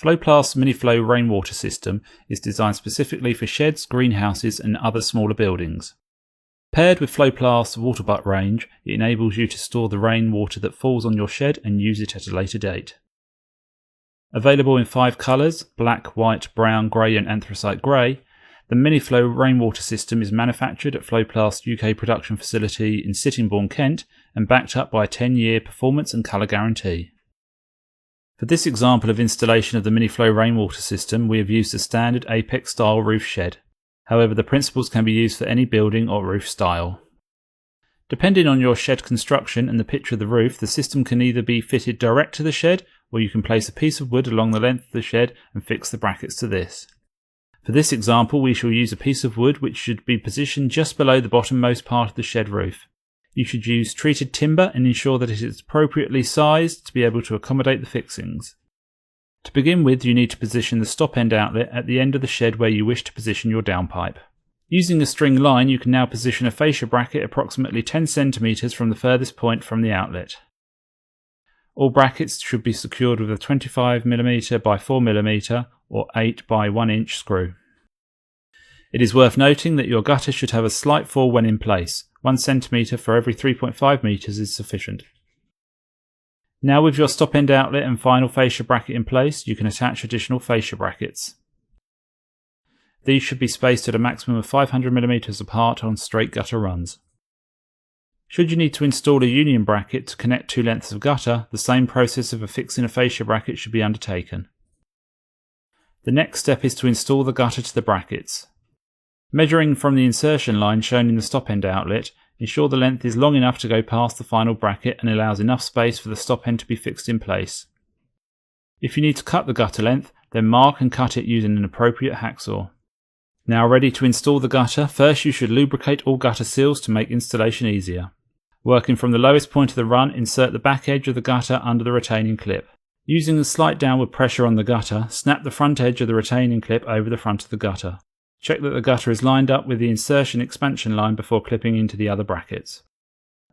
FloPlast's MiniFlo rainwater system is designed specifically for sheds, greenhouses and other smaller buildings. Paired with FloPlast's water butt range, it enables you to store the rainwater that falls on your shed and use it at a later date. Available in 5 colours, black, white, brown, grey and anthracite grey, the MiniFlo rainwater system is manufactured at FloPlast's UK production facility in Sittingbourne, Kent and backed up by a 10-year performance and colour guarantee. For this example of installation of the MiniFlo rainwater system, we have used a standard Apex style roof shed. However, the principles can be used for any building or roof style. Depending on your shed construction and the pitch of the roof, the system can either be fitted direct to the shed, or you can place a piece of wood along the length of the shed and fix the brackets to this. For this example, we shall use a piece of wood which should be positioned just below the bottommost part of the shed roof. You should use treated timber and ensure that it is appropriately sized to be able to accommodate the fixings. To begin with, you need to position the stop end outlet at the end of the shed where you wish to position your downpipe. Using a string line, you can now position a fascia bracket approximately 10 cm from the furthest point from the outlet. All brackets should be secured with a 25mm by 4mm or 8 by 1 inch screw. It is worth noting that your gutter should have a slight fall when in place. 1 cm for every 3.5 metres is sufficient. Now with your stop end outlet and final fascia bracket in place, you can attach additional fascia brackets. These should be spaced at a maximum of 500mm apart on straight gutter runs. Should you need to install a union bracket to connect 2 lengths of gutter, the same process of affixing a fascia bracket should be undertaken. The next step is to install the gutter to the brackets. Measuring from the insertion line shown in the stop end outlet, ensure the length is long enough to go past the final bracket and allows enough space for the stop end to be fixed in place. If you need to cut the gutter length, then mark and cut it using an appropriate hacksaw. Now ready to install the gutter, first you should lubricate all gutter seals to make installation easier. Working from the lowest point of the run, insert the back edge of the gutter under the retaining clip. Using a slight downward pressure on the gutter, snap the front edge of the retaining clip over the front of the gutter. Check that the gutter is lined up with the insertion expansion line before clipping into the other brackets.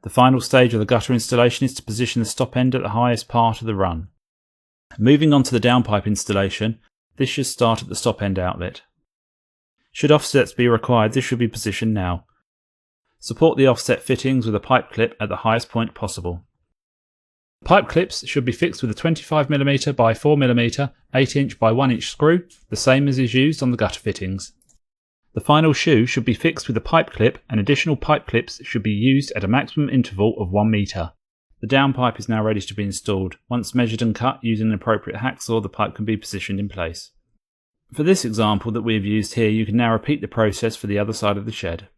The final stage of the gutter installation is to position the stop end at the highest part of the run. Moving on to the downpipe installation, this should start at the stop end outlet. Should offsets be required, this should be positioned now. Support the offset fittings with a pipe clip at the highest point possible. Pipe clips should be fixed with a 25mm by 4mm 8 inch by 1 inch screw, the same as is used on the gutter fittings. The final shoe should be fixed with a pipe clip, and additional pipe clips should be used at a maximum interval of 1 metre. The downpipe is now ready to be installed. Once measured and cut using an appropriate hacksaw, the pipe can be positioned in place. For this example that we have used here, you can now repeat the process for the other side of the shed.